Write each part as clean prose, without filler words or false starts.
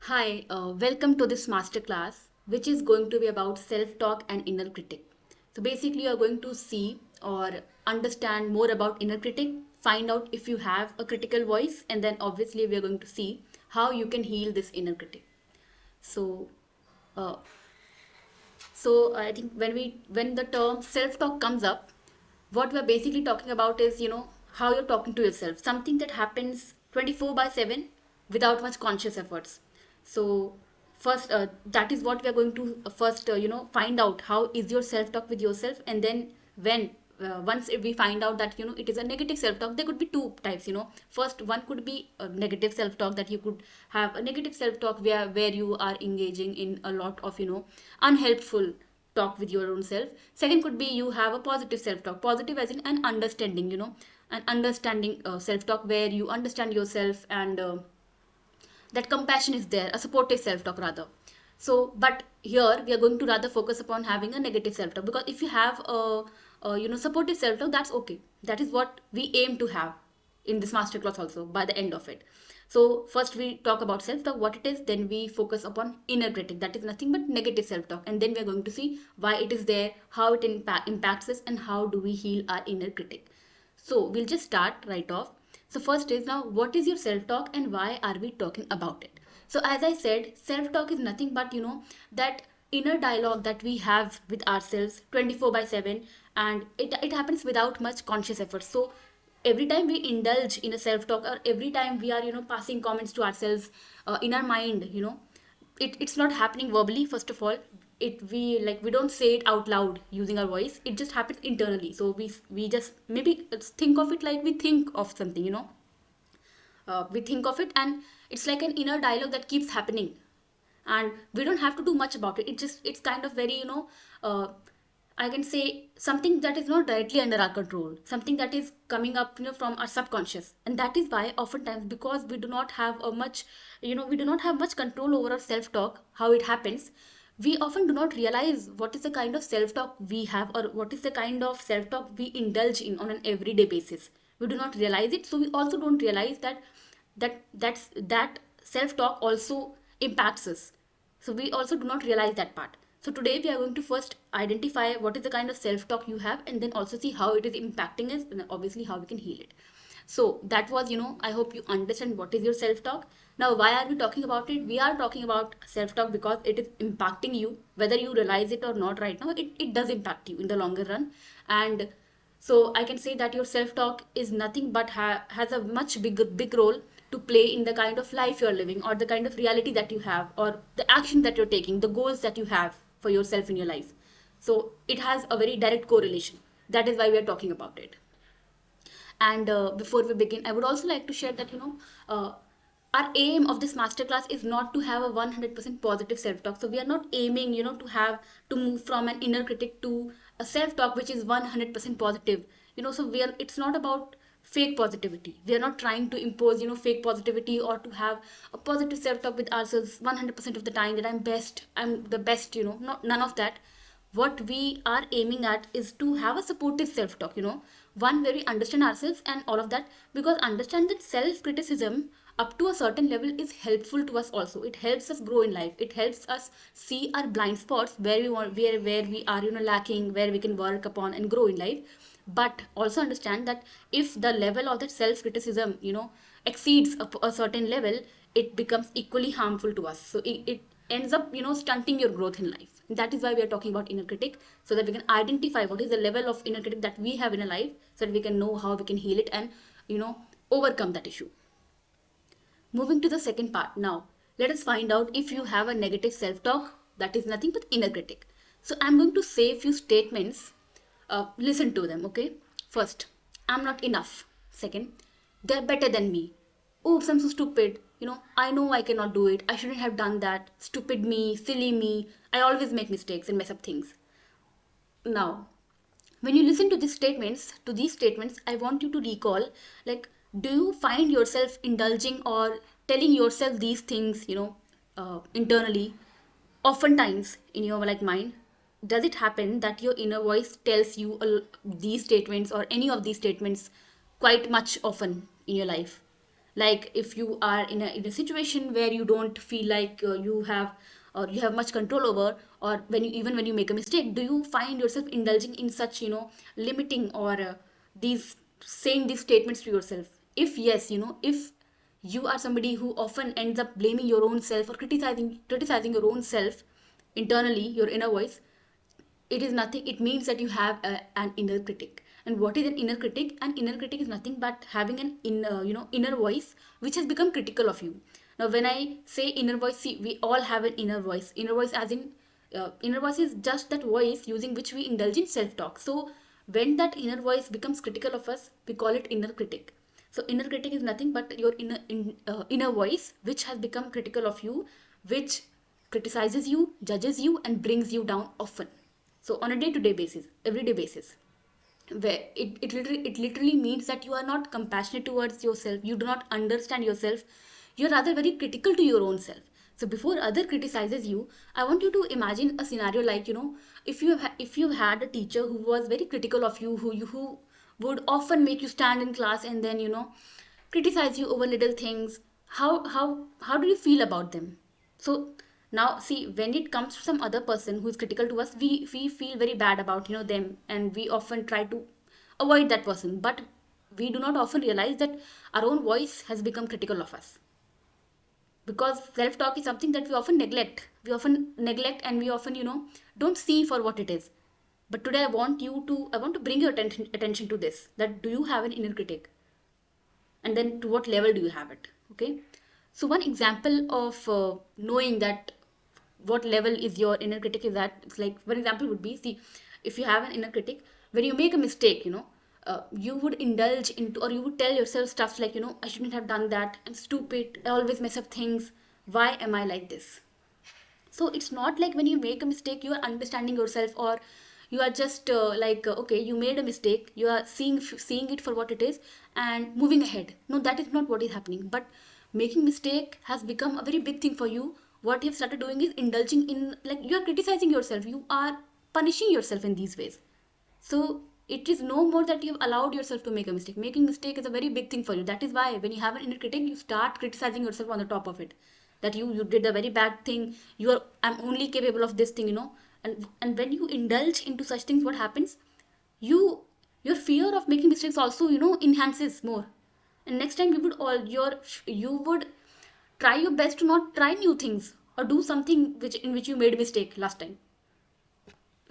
Welcome to this masterclass, which is going to be about self talk and inner critic. So, basically, you're going to see or understand more about inner critic, find out if you have a critical voice, and then obviously, we're going to see how you can heal this inner critic. So, uh, so I think when the term self talk comes up, what we're basically talking about is how you're talking to yourself, something that happens 24 by 7 without much conscious efforts. So first, that is what we are going to first find out how is your self talk with yourself, and then when once we find out that it is a negative self talk, there could be two types. First one could be a negative self talk, that you could have a negative self talk where you are engaging in a lot of unhelpful talk with your own self. Second could be you have a positive self talk, positive as in an understanding, an understanding self talk where you understand yourself, and that compassion is there, a supportive self talk rather. So but here we are going to rather focus upon having a negative self talk, because if you have a supportive self talk, that's okay. That is what we aim to have in this masterclass also by the end of it. So first we talk about self talk, what it is, then we focus upon inner critic, that is nothing but negative self talk, and then we are going to see why it is there, how it impacts us, and how do we heal our inner critic. So we'll just start right off. So first is, now what is your self-talk and why are we talking about it? So as I said, self-talk is nothing but that inner dialogue that we have with ourselves 24 by 7, and it happens without much conscious effort. So every time we indulge in a self-talk, or every time we are passing comments to ourselves in our mind, it's not happening verbally. First of all, we don't say it out loud using our voice, it just happens internally. So we just maybe think of it like we think of something, we think of it, and it's like an inner dialogue that keeps happening, and we don't have to do much about it. It's kind of very I can say something that is not directly under our control, something that is coming up from our subconscious. And that is why oftentimes, because we do not have a much we do not have much control over our self talk, how it happens, we often do not realize what is the kind of self talk we have, or what is the kind of self talk we indulge in on an everyday basis. We do not realize it, so we also don't realize that self talk also impacts us. So we also do not realize that part. So today we are going to first identify what is the kind of self talk you have, and then also see how it is impacting us, and obviously how we can heal it. So that was, I hope you understand what is your self talk. Now, why are we talking about it? We are talking about self talk because it is impacting you, whether you realize it or not right now. It does impact you in the longer run. And so I can say that your self talk is nothing but has a much big role to play in the kind of life you're living, or the kind of reality that you have, or the action that you're taking, the goals that you have for yourself in your life. So it has a very direct correlation. That is why we are talking about it. And before we begin, I would also like to share that our aim of this masterclass is not to have a 100% positive self-talk. So we are not aiming, to move from an inner critic to a self-talk which is 100% positive. So it's not about fake positivity. We are not trying to impose, fake positivity, or to have a positive self-talk with ourselves 100% of the time, that I'm the best. Not none of that. What we are aiming at is to have a supportive self-talk, one where we understand ourselves and all of that. Because understand that self-criticism up to a certain level is helpful to us also. It helps us grow in life, it helps us see our blind spots, where we want, where we are lacking, where we can work upon and grow in life. But also understand that if the level of that self-criticism exceeds a certain level, it becomes equally harmful to us. So it ends up stunting your growth in life. That is why we are talking about inner critic, so that we can identify what is the level of inner critic that we have in a life, so that we can know how we can heal it and overcome that issue. Moving to the second part now, let us find out if you have a negative self-talk, that is nothing but inner critic. So I'm going to say a few statements. Listen to them, okay? First, I'm not enough. Second, they're better than me. Oops, I'm so stupid. I know I cannot do it. I shouldn't have done that. Stupid me, silly me. I always make mistakes and mess up things. Now, when you listen to these statements, I want you to recall, like, do you find yourself indulging or telling yourself these things, internally, oftentimes in your mind? Does it happen that your inner voice tells you these statements, or any of these statements, quite much often in your life? Like if you are in a situation where you don't feel like you have or you have much control over, or when you, even when you make a mistake, do you find yourself indulging in such, limiting or these saying these statements to yourself? If yes, if you are somebody who often ends up blaming your own self or criticizing your own self internally, your inner voice, it is nothing, it means that you have an inner critic. And what is an inner critic? An inner critic is nothing but having an inner voice which has become critical of you. Now when I say inner voice, see, we all have an inner voice as in inner voice is just that voice using which we indulge in self talk. So when that inner voice becomes critical of us, we call it inner critic. So inner critic is nothing but your inner voice which has become critical of you, which criticizes you, judges you, and brings you down often. So on a day-to-day basis, everyday basis, where it literally means that you are not compassionate towards yourself, you do not understand yourself, you're rather very critical to your own self. So before other criticizes you, I want you to imagine a scenario like, if you had a teacher who was very critical of you, who would often make you stand in class and then criticize you over little things. How do you feel about them? So now see, when it comes to some other person who is critical to us, we feel very bad about them, and we often try to avoid that person. But we do not often realize that our own voice has become critical of us, because self talk is something that we often neglect, and we often don't see for what it is. But today I want to bring your attention to this, that do you have an inner critic, and then to what level do you have it? Okay, so one example of knowing that what level is your inner critic is that, it's like, one example would be, see, if you have an inner critic, when you make a mistake, you would indulge into, or you would tell yourself stuff like, I shouldn't have done that, I'm stupid, I always mess up things, why am I like this? So it's not like when you make a mistake you are understanding yourself, or you are just okay, you made a mistake, you are seeing it for what it is and moving ahead. No, that is not what is happening. But making mistake has become a very big thing for you. What you've started doing is indulging in, like, you are criticizing yourself, you are punishing yourself in these ways. So it is no more that you've allowed yourself to make a mistake. Making mistake is a very big thing for you. That is why when you have an inner critic, you start criticizing yourself on the top of it. That you did a very bad thing. I'm only capable of this thing. And when you indulge into such things, what happens? You your fear of making mistakes also enhances more. And next time you would try your best to not try new things or do something in which you made a mistake last time.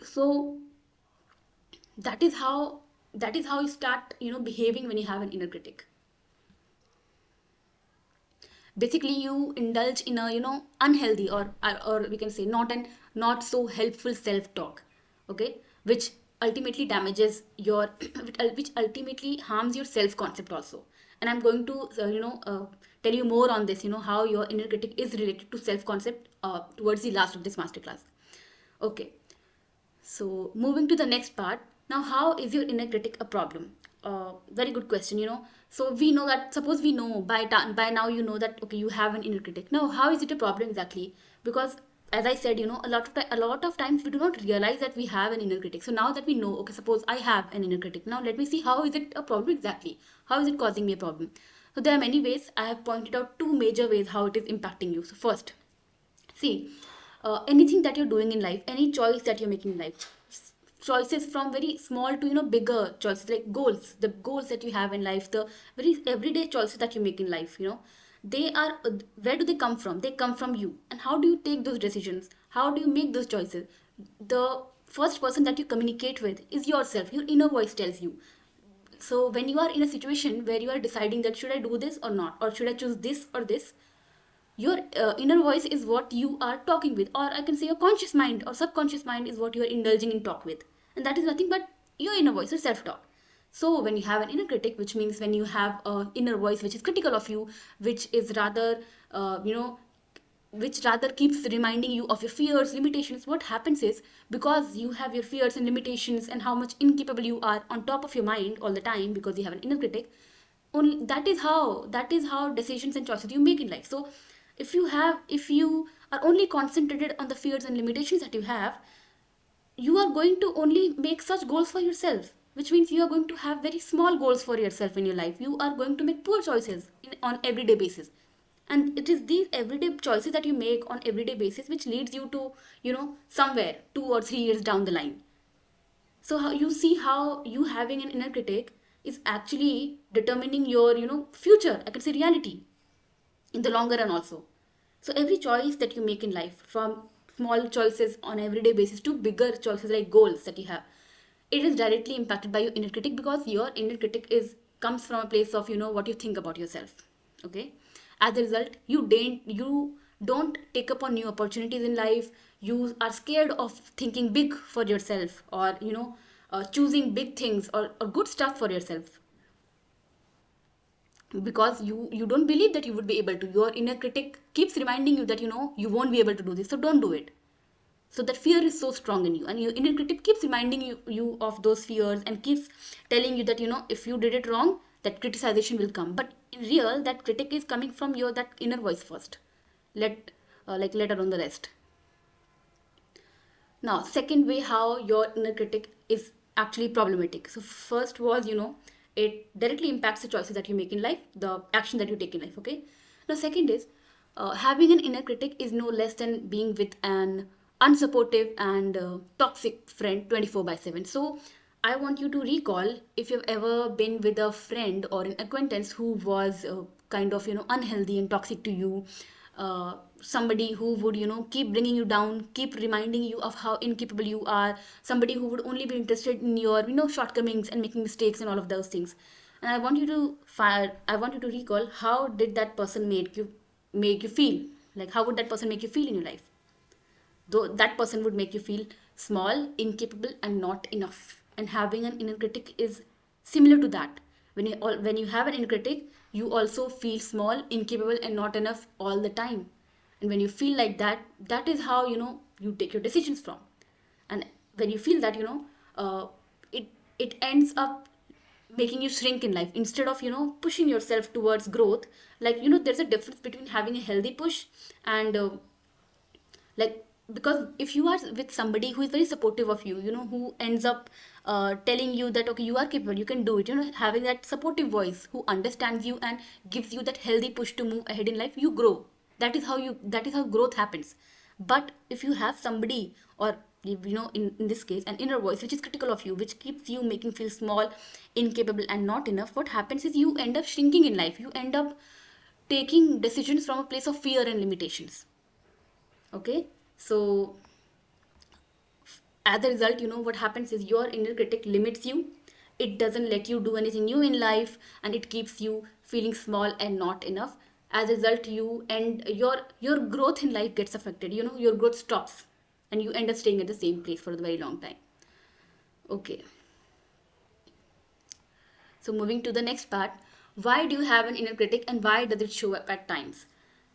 So that is how you start behaving when you have an inner critic. Basically you indulge in a unhealthy, or we can say not so helpful self talk. Okay, which ultimately damages your which ultimately harms your self concept also. And I'm going to tell you more on this, how your inner critic is related to self concept towards the last of this masterclass. Okay, so moving to the next part. Now, how is your inner critic a problem? Very good question. So we know that, suppose we know by now, that okay, you have an inner critic. Now, how is it a problem exactly? Because as I said, a lot of times we do not realize that we have an inner critic. So now that we know, okay, suppose I have an inner critic. Now let me see, how is it a problem exactly? How is it causing me a problem? So there are many ways. I have pointed out two major ways how it is impacting you. So first, see, anything that you're doing in life, any choice that you're making in life, choices from very small to bigger choices, like goals, the goals that you have in life, the very everyday choices that you make in life, they are, where do they come from? They come from you. And how do you take those decisions? How do you make those choices? The first person that you communicate with is yourself. Your inner voice tells you. So when you are in a situation where you are deciding that should I do this or not, or should I choose this or this, your inner voice is what you are talking with, or I can say your conscious mind or subconscious mind is what you are indulging in talk with. And that is nothing but your inner voice or self talk. So when you have an inner critic, which means when you have an inner voice which is critical of you, which is rather which rather keeps reminding you of your fears, limitations, what happens is, because you have your fears and limitations and how much incapable you are on top of your mind all the time, because you have an inner critic, only that is how decisions and choices you make in life. So if you are only concentrated on the fears and limitations that you have, you are going to only make such goals for yourself. which means you are going to have very small goals for yourself in your life. You are going to make poor choices on everyday basis, and it is these everyday choices that you make on everyday basis which leads you to, somewhere 2 or 3 years down the line. So how you see how you having an inner critic is actually determining your, future, I can say reality, in the longer run also. So every choice that you make in life, from small choices on everyday basis to bigger choices like goals that you have, it is directly impacted by your inner critic, because your inner critic is comes from a place of, what you think about yourself. Okay. As a result, you don't take up on new opportunities in life. You are scared of thinking big for yourself, or choosing big things, or good stuff for yourself, because you don't believe that you would be able to. Your inner critic keeps reminding you that you won't be able to do this, so don't do it. So that fear is so strong in you, and your inner critic keeps reminding you of those fears, and keeps telling you that if you did it wrong, that criticization will come. But in real, that critic is coming from your that inner voice first. Let let alone the rest. Now, second way how your inner critic is actually problematic. So first was, it directly impacts the choices that you make in life, the action that you take in life. Okay. Now, second is, having an inner critic is no less than being with an unsupportive and toxic friend 24/7. So I want you to recall if you've ever been with a friend or an acquaintance who was kind of, unhealthy and toxic to you. Somebody who would, keep bringing you down, keep reminding you of how incapable you are. Somebody who would only be interested in your, shortcomings and making mistakes and all of those things. And I want you to recall, how did that person make you feel? Like, how would that person make you feel in your life? Though that person would make you feel small, incapable, and not enough. And having an inner critic is similar to that. When you have an inner critic, you also feel small, incapable, and not enough all the time. And when you feel like that, that is how you take your decisions from. And when you feel that, uh, it it ends up making you shrink in life, instead of pushing yourself towards growth. Like, there's a difference between having a healthy push and like, because if you are with somebody who is very supportive of you, who ends up telling you that okay, you are capable, you can do it, having that supportive voice who understands you and gives you that healthy push to move ahead in life, you grow. That is how growth happens. But if you have somebody, or in this case an inner voice which is critical of you, which keeps you making feel small, incapable, and not enough, what happens is you end up shrinking in life. You end up taking decisions from a place of fear and limitations. Okay. So as a result, what happens is your inner critic limits you. It doesn't let you do anything new in life, and it keeps you feeling small and not enough. As a result, your growth in life gets affected. Your growth stops, and you end up staying at the same place for a very long time. Okay. So moving to the next part, why do you have an inner critic and why does it show up at times?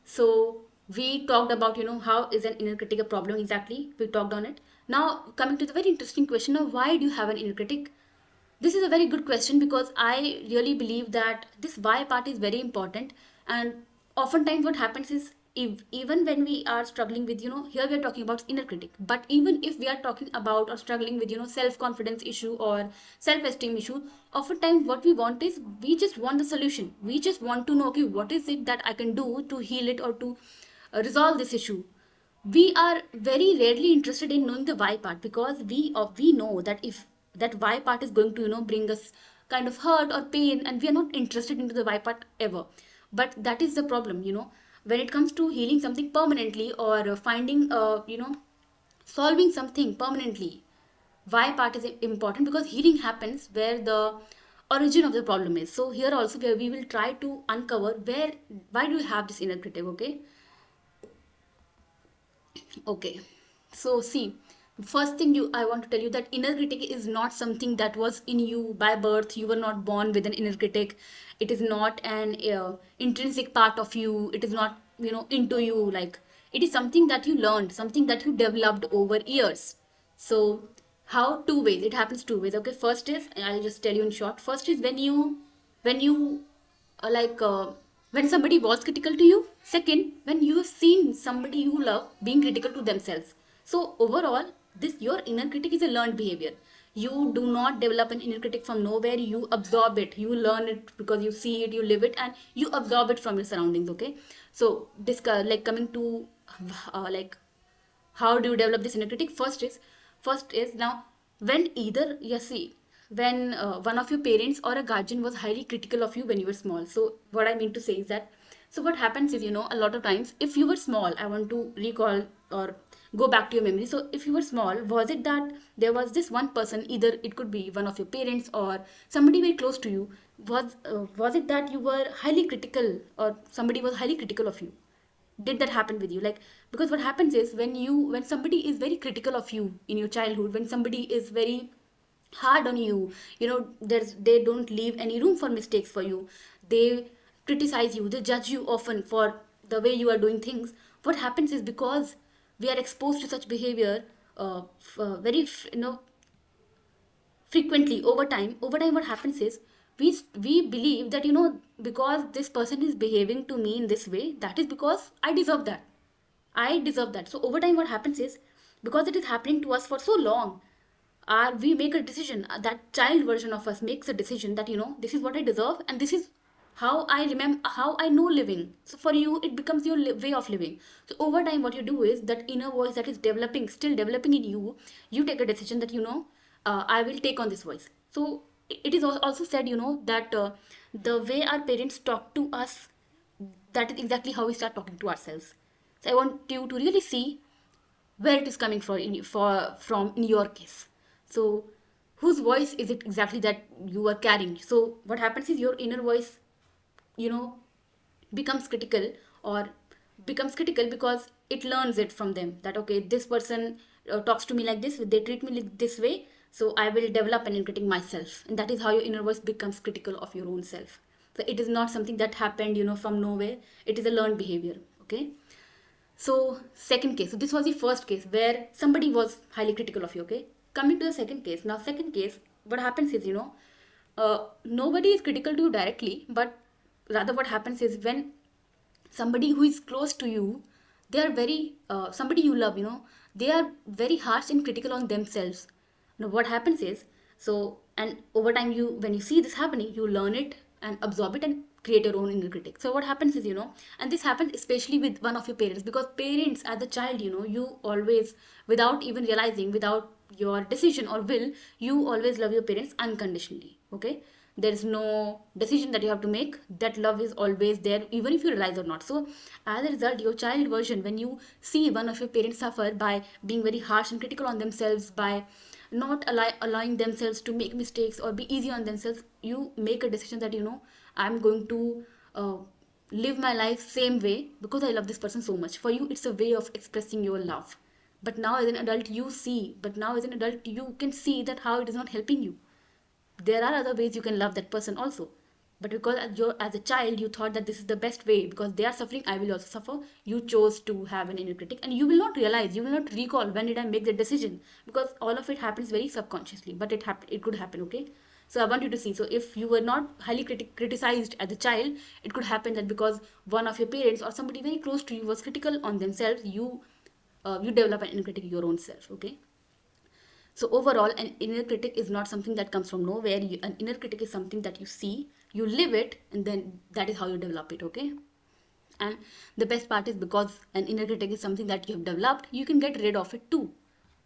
So we talked about, how is an inner critic a problem exactly? We talked on it. Now coming to the very interesting question of why do you have an inner critic? This is a very good question, because I really believe that this why part is very important. And oftentimes what happens is, if, even when we are struggling with, here we are talking about inner critic, but even if we are talking about or struggling with, self-confidence issue or self-esteem issue, oftentimes what we want is, we just want the solution. We just want to know, okay, what is it that I can do to heal it, or to resolve this issue. We are very rarely interested in knowing the why part, because we know that if that why part is going to bring us kind of hurt or pain, and we are not interested into the why part ever. But that is the problem, when it comes to healing something permanently, or finding solving something permanently. Why part is important, because healing happens where the origin of the problem is. So here also, where we will try to uncover why do you have this inner critic. Okay. Okay. So see, first thing I want to tell you that inner critic is not something that was in you by birth. You were not born with an inner critic. It is not an intrinsic part of you. It is not, into you. Like, it is something that you learned, something that you developed over years. So how? Two ways. It happens two ways. Okay. First is, I'll just tell you in short. First is when you like when somebody was critical to you. Second, when you have seen somebody you love being critical to themselves. So overall, this your inner critic is a learned behavior. You do not develop an inner critic from nowhere. You absorb it, you learn it because you see it, you live it, and you absorb it from your surroundings. Okay, so this like coming to like how do you develop this inner critic? First is now, when either you see, when one of your parents or a guardian was highly critical of you when you were small. So what I mean to say is that, so what happens is, a lot of times if you were small, I want to recall or go back to your memory. So if you were small, was it that there was this one person, either it could be one of your parents or somebody very close to you, was it that you were highly critical, or somebody was highly critical of you? Did that happen with you? Like, because what happens is, when somebody is very critical of you in your childhood, when somebody is very hard on you, they don't leave any room for mistakes for you. They criticize you, they judge you often for the way you are doing things. What happens is, because we are exposed to such behavior very frequently, over time what happens is, we believe that, because this person is behaving to me in this way, that is because I deserve that. So over time what happens is, because it is happening to us for so long, we make a decision, that child version of us makes a decision that, this is what I deserve, and this is how I remember, how I know living. So for you, it becomes your way of living. So over time what you do is, that inner voice that is developing, still developing in you, you take a decision that, I will take on this voice. So it is also said, that the way our parents talk to us, that is exactly how we start talking to ourselves. So I want you to really see where it is coming from in your case. So whose voice is it exactly that you are carrying? So what happens is, your inner voice, you know becomes critical, or becomes critical because it learns it from them, that okay, this person talks to me like this, they treat me like this way, so I will develop an inner critic myself, and that is how your inner voice becomes critical of your own self. So it is not something that happened, from nowhere. It is a learned behavior. Okay. So, second case. So, this was the first case where somebody was highly critical of you. Okay. Coming to the second case. Now, second case, what happens is, nobody is critical to you directly, but rather what happens is, when somebody who is close to you, they are very, somebody you love, they are very harsh and critical on themselves. Now, what happens is, so, and over time, when you see this happening, you learn it and absorb it and create your own inner critic. So what happens is, and this happens especially with one of your parents, because parents as a child, you always, without even realizing, without your decision or will, you always love your parents unconditionally. Okay. There is no decision that you have to make. That love is always there, even if you realize or not. So as a result, your child version, when you see one of your parents suffer by being very harsh and critical on themselves, by not allowing themselves to make mistakes or be easy on themselves, you make a decision that, I'm going to uh, live my life same way, because I love this person so much. For you, it's a way of expressing your love. But now as an adult, you can see that how it is not helping you. There are other ways you can love that person also, but because as a child you thought that this is the best way, because they are suffering, I will also suffer, you chose to have an inner critic, and you will not realize, you will not recall when did I make the decision, because all of it happens very subconsciously, but it could happen. Okay. So I want you to see, so if you were not highly criticized as a child, it could happen that because one of your parents or somebody very close to you was critical on themselves, you develop an inner critic your own self. Okay. So overall, an inner critic is not something that comes from nowhere. An inner critic is something that you see, you live it, and then that is how you develop it. Okay. And the best part is, because an inner critic is something that you have developed, you can get rid of it too.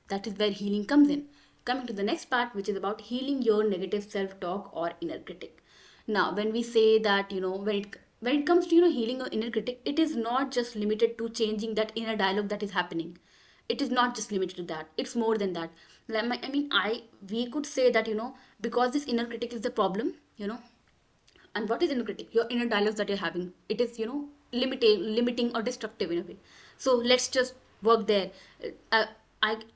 That is where healing comes in. Coming to the next part, which is about healing your negative self-talk or inner critic. Now, when we say that, when it comes to, healing your inner critic, it is not just limited to changing that inner dialogue that is happening. It is not just limited to that. It's more than that. We could say that, because this inner critic is the problem, and what is inner critic? Your inner dialogues that you're having. It is, limiting or destructive in a way. So let's just work there. uh,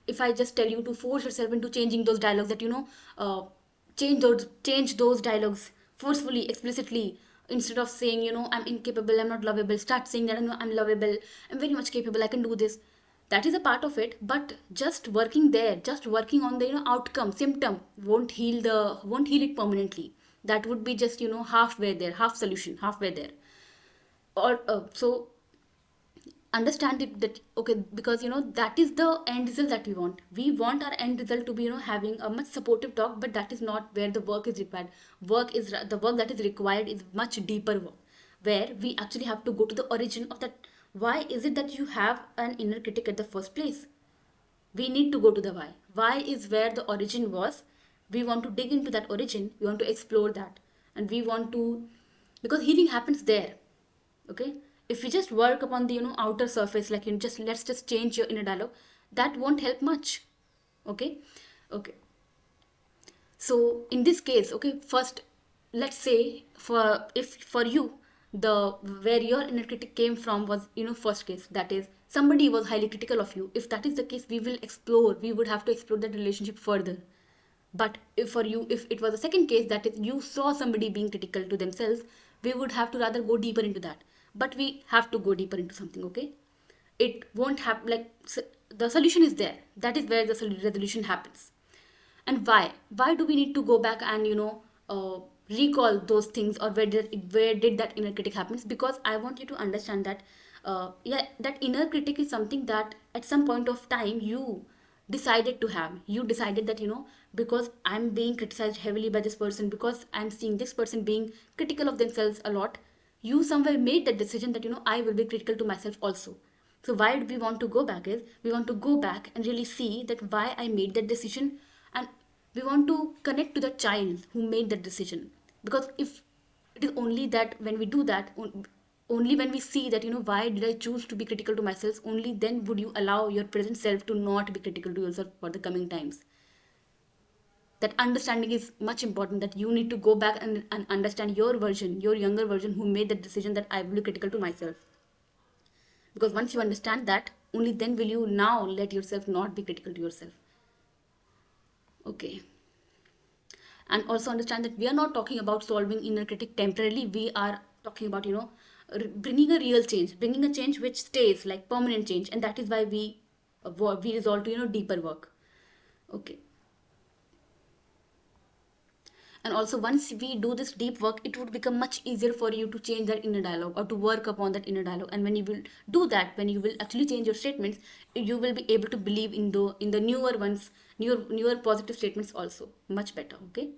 if I just tell you to force yourself into changing those dialogues, that, change those dialogues forcefully, explicitly, instead of saying, I'm incapable, I'm not lovable, start saying that, I'm lovable, I'm very much capable, I can do this. That is a part of it, but just working there, just working on the, outcome, symptom, won't heal it permanently. That would be just, halfway there, half solution, halfway there. Or so understand it, that okay, because that is the end result that we want our end result to be having a much supportive talk, but that is not where the work is required. The work that is required is much deeper work, where we actually have to go to the origin of that. Why is it that you have an inner critic at the first place? We need to go to the why is where the origin was. We want to dig into that origin, we want to explore that, and we want to, because healing happens there. Okay, if we just work upon the outer surface, like just let's just change your inner dialogue, that won't help much. Okay. Okay, so in this case, okay, first let's say, for if for you, the where your inner critic came from was first case, that is somebody was highly critical of you. If that is the case, we would have to explore that relationship further. But if for you, if it was a second case, that is you saw somebody being critical to themselves, we would have to rather go deeper into that. But we have to go deeper into something. Okay, it won't have like the solution is there. That is where the resolution happens. And why do we need to go back and recall those things, or where did that inner critic happens? Because I want you to understand that yeah, that inner critic is something that at some point of time you decided that because I'm being criticized heavily by this person, because I'm seeing this person being critical of themselves a lot, you somewhere made that decision that I will be critical to myself also. So why we want to go back is, we want to go back and really see that why I made that decision, and we want to connect to the child who made that decision. Because if it is only that when we do that, only when we see that why did I choose to be critical to myself, only then would you allow your present self to not be critical to yourself for the coming times. That understanding is much important, that you need to go back and understand your version, your younger version, who made that decision that I will be critical to myself. Because once you understand that, only then will you now let yourself not be critical to yourself. Okay. And also understand that we are not talking about solving inner critic temporarily. We are talking about bringing a real change, bringing a change which stays, like permanent change. And that is why we resolve to deeper work. Okay. And also, once we do this deep work, it would become much easier for you to change that inner dialogue, or to work upon that inner dialogue. And when you will do that, when you will actually change your statements, you will be able to believe in the newer ones, newer positive statements also much better. Okay.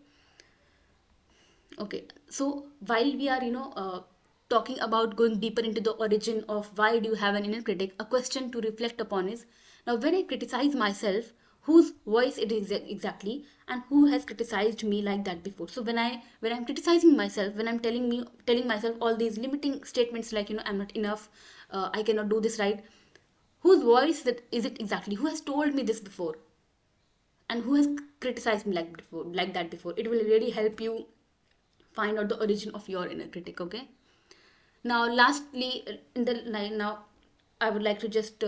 Okay, so while we are, talking about going deeper into the origin of why do you have an inner critic, a question to reflect upon is, now when I criticize myself, whose voice it is exactly, and who has criticized me like that before? So when I'm criticizing myself, when I'm telling myself all these limiting statements like I'm not enough, I cannot do this right, whose voice that is it exactly? Who has told me this before? And who has criticized me like that before? It will really help you find out the origin of your inner critic. Okay, now lastly, in the line now, I would like to just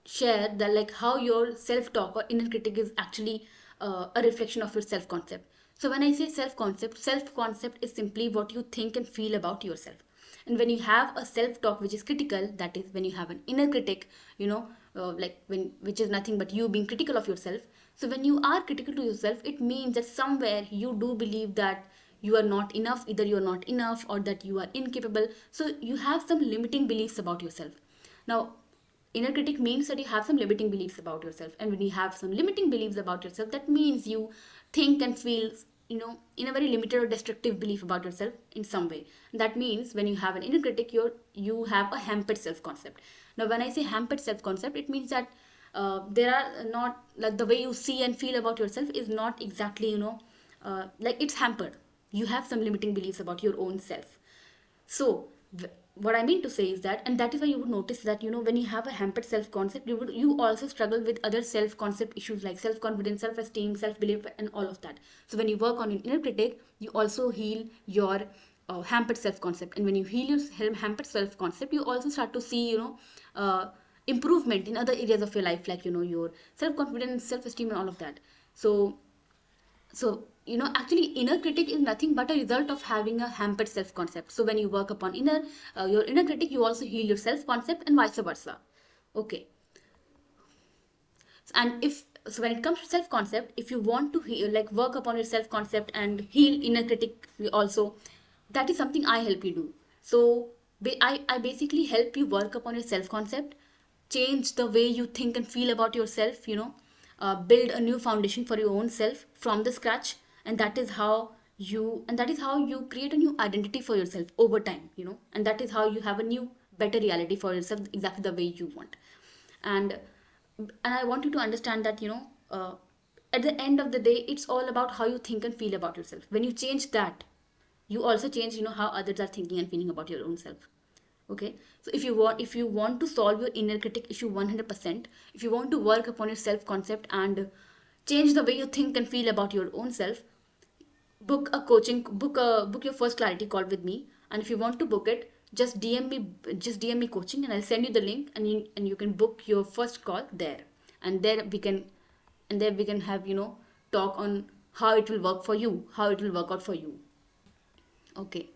share that, like, how your self talk or inner critic is actually a reflection of your self concept. So when I say self concept is simply what you think and feel about yourself. And when you have a self talk which is critical, that is when you have an inner critic, like when which is nothing but you being critical of yourself. So when you are critical to yourself, it means that somewhere you do believe that you are not enough, either you are not enough, or that you are incapable. So you have some limiting beliefs about yourself. Now, inner critic means that you have some limiting beliefs about yourself. And when you have some limiting beliefs about yourself, that means you think and feel in a very limited or destructive belief about yourself in some way. That means when you have an inner critic, you have a hampered self concept. Now when I say hampered self concept, it means that there are not, like, the way you see and feel about yourself is not exactly like, it's hampered. You have some limiting beliefs about your own self. So what I mean to say is that, and that is why you would notice that when you have a hampered self concept, you also struggle with other self concept issues like self confidence, self esteem, self belief, and all of that. So when you work on your inner critic, you also heal your hampered self concept. And when you heal your hampered self concept, you also start to see improvement in other areas of your life, like your self confidence, self esteem, and all of that. So actually inner critic is nothing but a result of having a hampered self concept. So when you work upon your inner critic, you also heal your self concept, and vice versa. Okay. And if so, when it comes to self concept, if you want to heal, like, work upon your self concept and heal inner critic also, that is something I help you do. So I basically help you work upon your self concept, change the way you think and feel about yourself, build a new foundation for your own self from the scratch. And that is how you create a new identity for yourself over time, and that is how you have a new, better reality for yourself, exactly the way you want. And I want you to understand that, at the end of the day, it's all about how you think and feel about yourself. When you change that, you also change, how others are thinking and feeling about your own self. Okay, so if you want to solve your inner critic issue 100%, if you want to work upon your self concept and change the way you think and feel about your own self, book your first clarity call with me. And if you want to book it, just dm me coaching, and I'll send you the link, and you can book your first call there. And there we can have, talk on how it will work for you, how it will work out for you. Okay,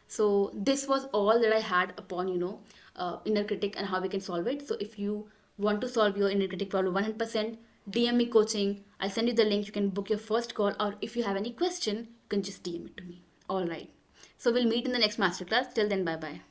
so this was all that I had upon, inner critic and how we can solve it. So if you want to solve your inner critic problem 100%, DM me coaching. I'll send you the link. You can book your first call, or if you have any question, you can just DM it to me. All right. So we'll meet in the next masterclass. Till then, bye bye.